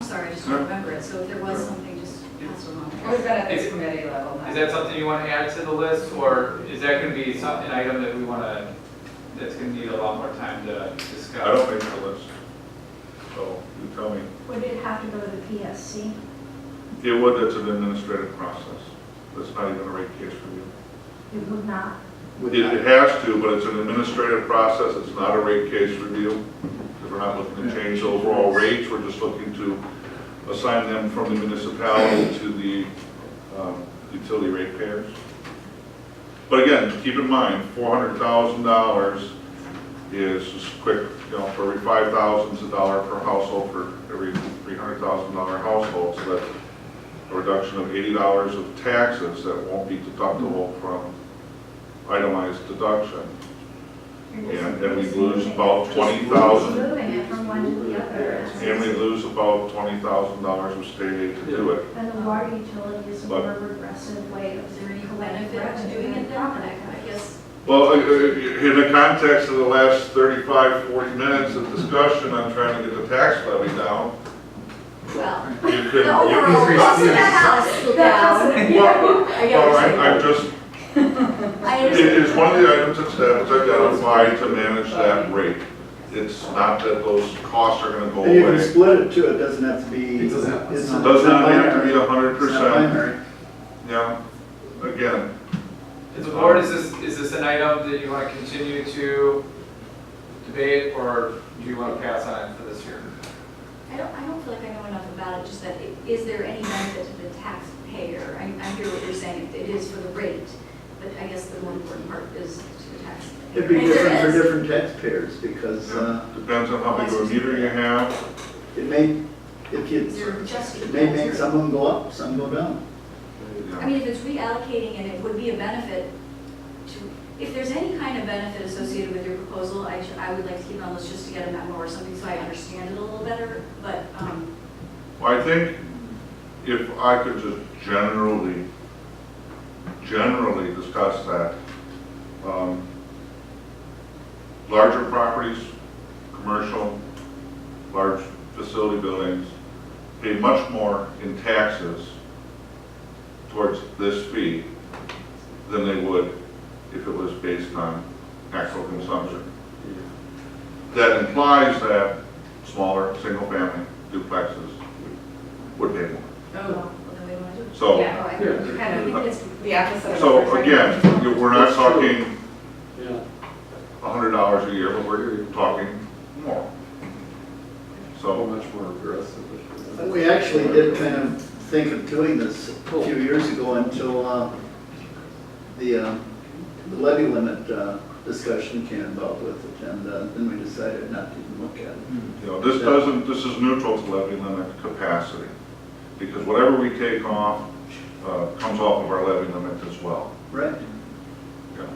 sorry, I just don't remember it, so if there was something, just pass it along. We've been at this committee level. Is that something you want to add to the list, or is that going to be an item that we want to, that's going to need a lot more time to discuss? I don't make the list. So you tell me. Would it have to go to the PSC? It would, it's an administrative process. That's not even a rate case review. It would not. It has to, but it's an administrative process. It's not a rate case review. Because we're not looking to change the overall rates. We're just looking to assign them from the municipality to the utility ratepayers. But again, keep in mind, $400,000 is just quick, for every 5,000 is $1 per household, for every $300,000 household. So that's a reduction of $80 of taxes that won't be deductible from itemized deduction. And we lose about $20,000. Moving it from one to the other. And we lose about $20,000 of state aid to do it. And the water utility is a more regressive way of Is there any benefit to doing it then? I guess. Well, in the context of the last 35, 40 minutes of discussion on trying to get the tax levy down, Well, you could. the overall cost of the house go down. I'm just, I it understand. is one of the items that's identified to manage that rate. It's not that those costs are going to go And you can away. split it too, it doesn't have to be. It doesn't have- it's It does not have to be It's not 100%. binary. Yeah, again, Is the board, is this an item that you want to continue to debate, or do you want to pass on it for this year? I don't feel like I know enough about it, just that, is there any benefit to the taxpayer? I hear what you're saying, it is for the rate, but I guess the more important part is to the taxpayer. It'd be If there different for is. different taxpayers because depends on how big of a meter you have. it may, if you, Is there just- it may make some of them go up, some go down. I mean, if it's reallocating and it would be a benefit to, if there's any kind of benefit associated with your proposal, I would like to keep it on this just to get a memo or something so I understand it a little better, but, Well, I think if I could just generally discuss that, larger properties, commercial, large facility buildings, pay much more in taxes towards this fee than they would if it was based on actual consumption. That implies that smaller, single-family duplexes would pay more. Oh, well, then we want to do it. So, yeah, Oh, I kind think of it's, the opposite of. so what we're trying to again, do. we're not talking Yeah. $100 a year, but we're talking more. So So, much more aggressive. We actually did kind of think of doing this a few years ago until the levy limit discussion came about with it, and then we decided not to even look at it. this is neutral to levy limit capacity, because whatever we take off comes off of our levy limit as well. Right. Yeah.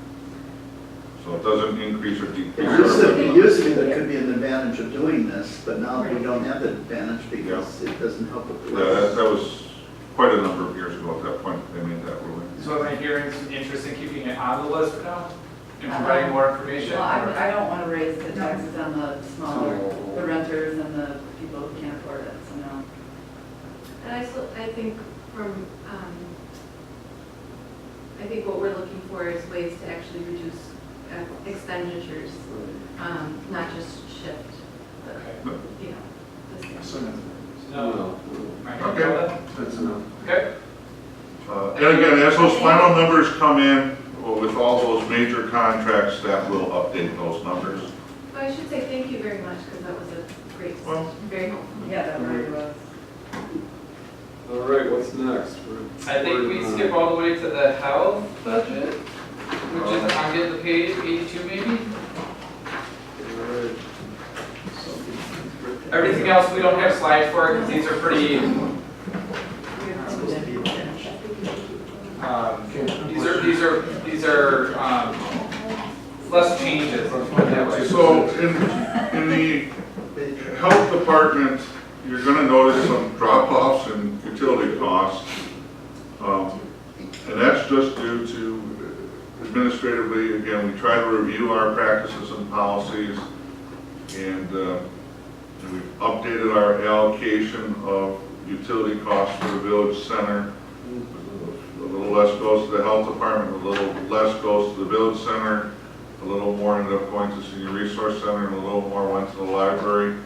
So it doesn't increase or decrease. It used to be there could be an advantage of doing this, but now we don't have that advantage because it doesn't help with the. Yeah, that was quite a number of years ago at that point they made that ruling. So am I hearing some interest in keeping it on the list for now? And providing more information? Well, I don't want to raise the taxes on the smaller, the renters and the people who can't afford it, so no. And I think from, I think what we're looking for is ways to actually reduce expenditures, not just shift the, this thing. No. Right. Okay. That's enough. Okay. And again, as those final numbers come in, with all those major contracts, staff will update those numbers. Well, I should say thank you very much, because that was a great, Well, very helpful. Yeah, that really was. All right, what's next? I think we skip all the way to the health budget, which is on the page 82 maybe. All right. Everything else we don't have slides for because these are pretty. These are less changes. Let's put it that way. So in the health department, you're going to notice some drop-offs in utility costs. And that's just due to administratively, again, we try to review our practices and policies and And we've updated our allocation of utility costs for the village center. A little less goes to the health department, a little less goes to the village center, a little more ended up going to senior resource center, and a little more went to the library.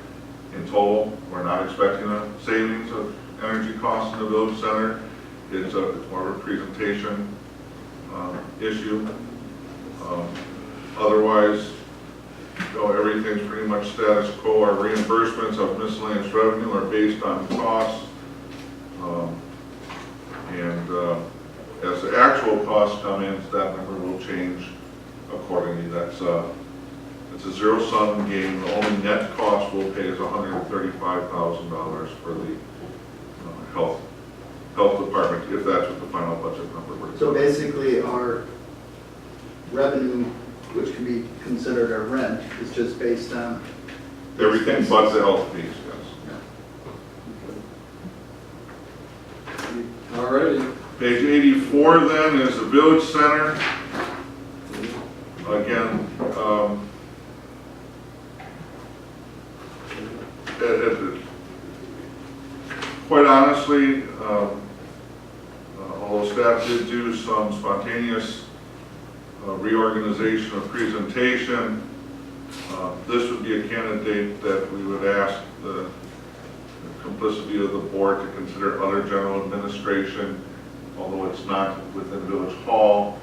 In total, we're not expecting a savings of energy costs in the village center. It's more of a presentation issue. Otherwise, everything's pretty much status quo. Our reimbursements of miscellaneous revenue are based on costs. As the actual costs come in, that number will change accordingly. It's a zero-sum game. The only net cost we'll pay is $135,000 for the health department, if that's what the final budget number was. So basically, our revenue, which can be considered our rent, is just based on Everything but the health fees, yes. All righty. Page 84 then is the village center. Again, quite honestly, although staff did do some spontaneous reorganization of presentation, this would be a candidate that we would ask the complicity of the board to consider other general administration. Although it's not within Village Hall,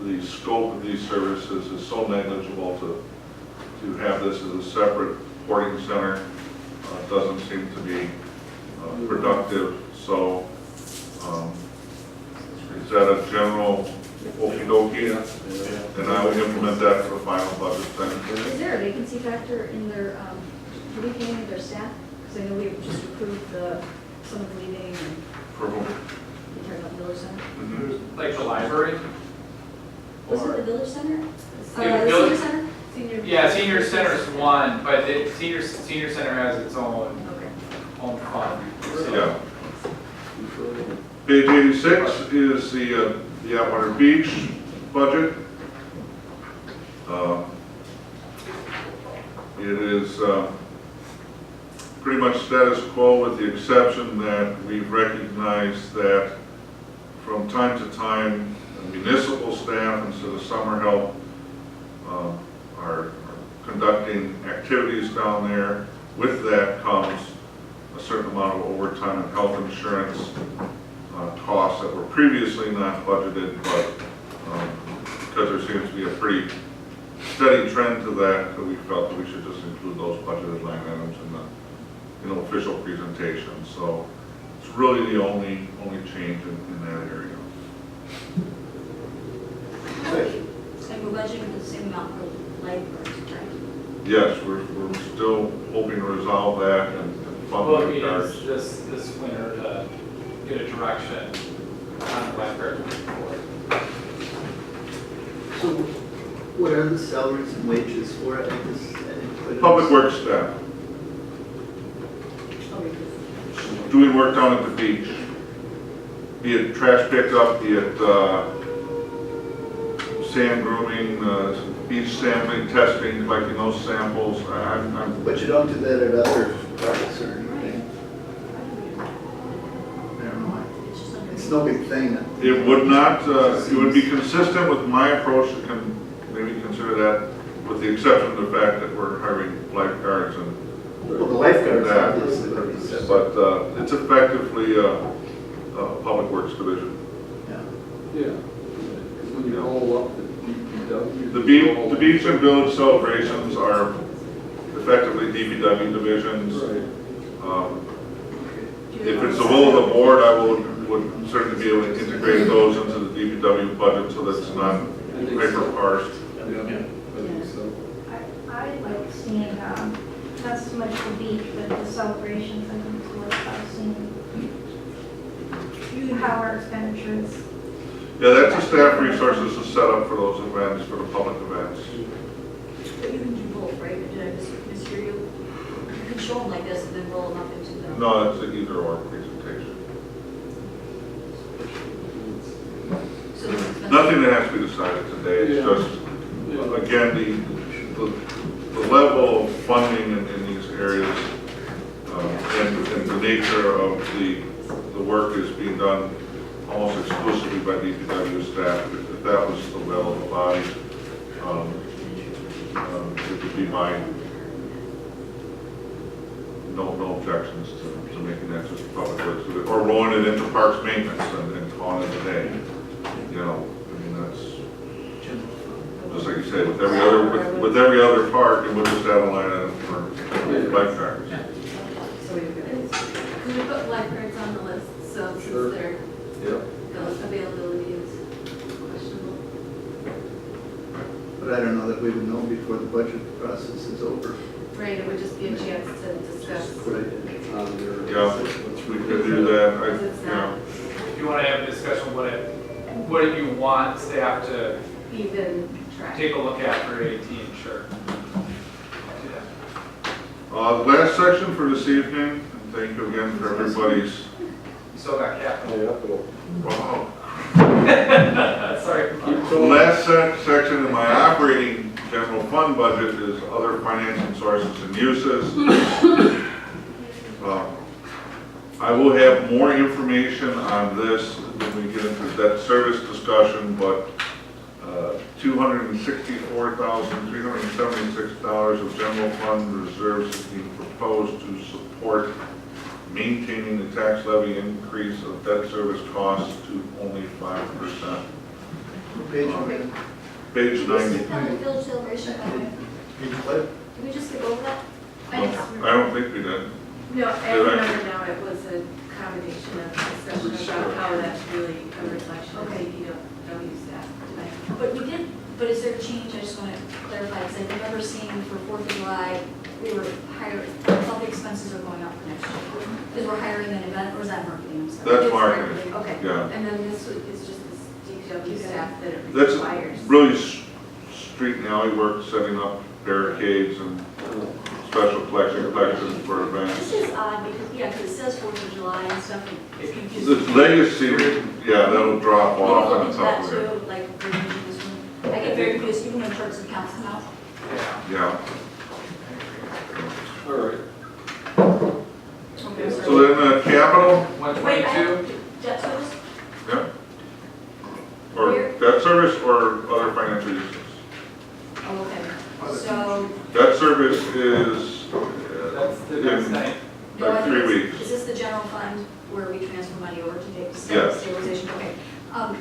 the scope of these services is so negligible to have this as a separate reporting center doesn't seem to be productive. So is that a general okey-dokey? And I will implement that for the final budget then. Is there a vacancy factor in their, do we pay any of their staff? Because I know we just approved some of the leaving and For whom? we talked about the village center. Mhm. Like the library? Was Or- it the village center? Yeah, The village- senior center? Senior. Yeah, senior center's one, but senior center has its own Okay. fund. So- Yeah. Page 86 is the Atwater Beach budget. It is pretty much status quo with the exception that we've recognized that from time to time, municipal staff instead of summer help are conducting activities down there. With that comes a certain amount of overtime and health insurance costs that were previously not budgeted, but because there seems to be a pretty steady trend to that, we felt that we should just include those budgeted line items in the official presentation. So it's really the only change in that area. So we're budgeting the same amount for libraries, right? Yes, we're still hoping to resolve that and fund the Looking guards. at this winter to get a direction on the library report. So what are the salaries and wages for it? I didn't put it- Public Works staff, doing work down at the beach, be it trash pickup, be it sand grooming, beach sampling, testing, collecting those samples. But you don't do that at other parks or anything? I don't know. It's no big thing. It would not, it would be consistent with my approach, you can maybe consider that, with the exception of the fact that we're hiring lifeguards and Well, the lifeguards that. obviously would be separate. But it's effectively a Public Works division. Yeah. Yeah. Because when you roll up the DPW. The beach and village celebrations are effectively DPW divisions. Right. If it's the will of the board, I would certainly be able to integrate those into the DPW budget so that it's not I think so. hyper-parsed. Yeah, I think so. I like seeing, not so much the beach, but the celebrations, I think it's worth seeing how our expenditures. Yeah, that's the staff resources to set up for those events, for the public events. But you can do both, right? Did I mishear you? You can show them like this and then roll them up into the. No, it's an either-or presentation. So this is- Nothing that has to be decided today, it's Yeah. just, again, the level of funding in these areas nature of the work is being done almost exclusively by DPW staff, if that was the will of the body, it would be my, no objections to making that just public works, or rolling it into parks maintenance and calling it a day. You know, I mean, that's, just like you said, with every other park, and we'll just add a line item for lifeguards. So could we put lifeguards on the list, so since Sure. their Yep. availability is questionable? But I don't know that we would know before the budget process is over. Right, it would just be a chance to discuss. Right. On their. Yeah, we could do that, yeah. If you want to have a discussion, what do you want staff to Even track. take a look at for 18, sure. The last section for this evening, and thank you again for everybody's, You still got capital. Capital. wow. Sorry. The last section in my operating general fund budget is other financing sources and uses. I will have more information on this when we get into debt service discussion, but $264,376 of general fund reserves is being proposed to support maintaining the tax levy increase of debt service costs to only 5%. Page one. Page 90. The village celebration, by the way. Page what? Did we just skip over that? I don't think we did. No, I Did I? remember now, it was a combination of discussion about how that's really a reflection of DPW staff tonight. But we did, but is there a change, I just want to clarify, because I remember seeing for 4th of July, we were hiring, I thought the expenses are going up for next year. Because we're hiring an event, or is that marketing? I'm sorry. That's It's marketing. Okay. Yeah. And then this is just this DPW staff that it That's requires. really street and alley work, setting up barricades and special collections for events. This is odd, because, yeah, because it says 4th of July and stuff, and it's confusing. This legacy, yeah, that'll drop Maybe off look on into top that of it. too, like, we're changing this one. I get very confused, even when charts and counts come out. Yeah. Yeah. All right. Okay, So then capital, Wait, 122? debt service? yeah. Or debt service or other financial uses. Oh, okay. So, Debt service is That's the next in night. no, I like think 3 it's- weeks. Is this the general fund where we transfer money over to take Yes. stabilization? Okay.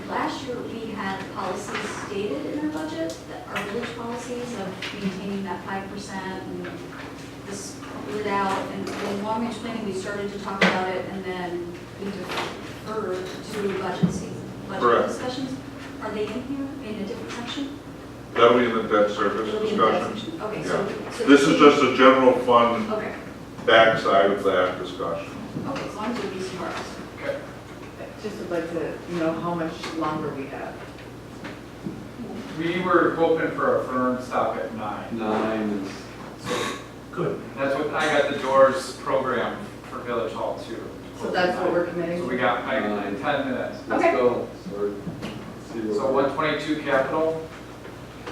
Last year, we had policies stated in our budget, that our village policies of maintaining that 5% and this split out. And in long range planning, we started to talk about it, and then we deferred to budget season, budget Correct. discussions. Are they in here in a different section? That'll be in the debt service It'll be in the debt discussion. section. Okay, Yeah. so. This is just a general fund Okay, backside of that discussion. okay, as long as it'll be smart. Okay. Just would like to know how much longer we have. We were hoping for a firm stop at 9. 9 is. So good. That's what, I got the doors program for Village Hall too. So that's what we're committing So to? we got like 9. 10 minutes. Let's Okay. go. Sorry. See where So we're- 122 capital,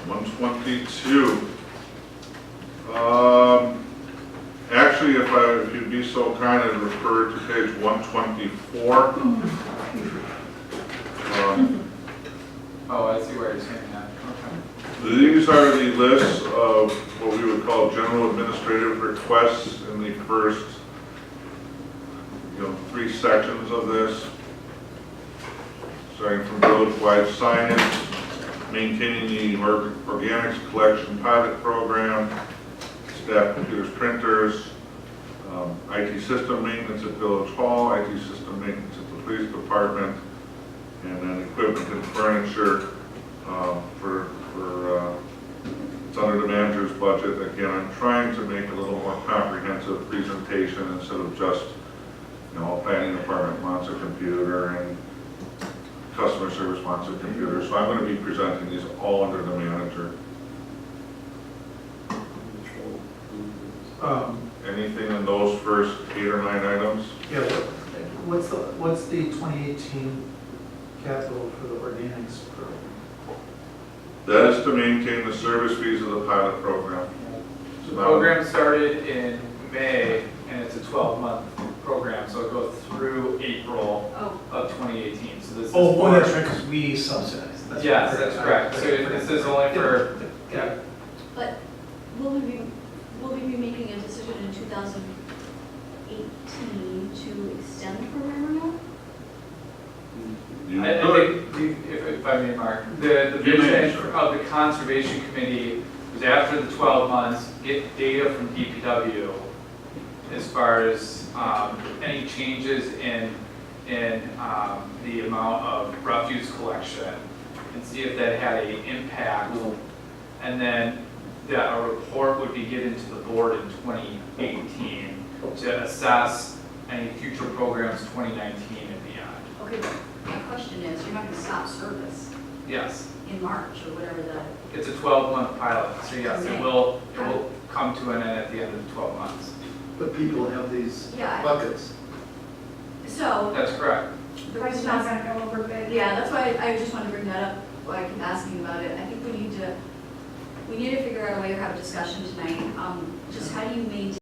122. Actually, if you'd be so kind and refer to page 124. oh, I see where you're saying that, okay. These are the lists of what we would call general administrative requests in the first, 3 sections of this. Starting from village-wide signage, maintaining the organics collection pilot program, staff computers, printers, IT system maintenance at Village Hall, IT system maintenance at the police department, and then equipment and furniture it's under the manager's budget. Again, I'm trying to make a little more comprehensive presentation instead of just, planning department wants a computer and customer service wants a computer. So I'm going to be presenting these all under the manager. Anything in those first 8 or 9 items? Yeah, what's the 2018 capital for the organics program? That is to maintain the service fees of the pilot program. The program started in May and it's a 12-month program, so it goes through April Oh, of 2018, so this is. Oh, that's for- right, because we subsidize. That's Yes, right. that's correct, so this is only for, yeah, but will we be making a decision in 2018 to extend the program or not? You I could. think, if I may, Mark, the You may, vision sir. of the conservation committee was after the 12 months, get data from DPW as far as any changes in the amount of refuse collection and see if that had an impact. And then that a report would be given to the board in 2018 to assess any future programs 2019 and beyond. Okay, but my question is, you're not going to stop service Yes. in March or whatever the, It's a 12-month pilot, so yes, Okay. it will come to an end at the end of the 12 months. But people have these yeah, buckets. so. That's correct. the Price is not response- gonna go over big. Yeah, that's why I just wanted to bring that up, why I keep asking about it. I think we need to figure out a way to have a discussion tonight. Just how do you maintain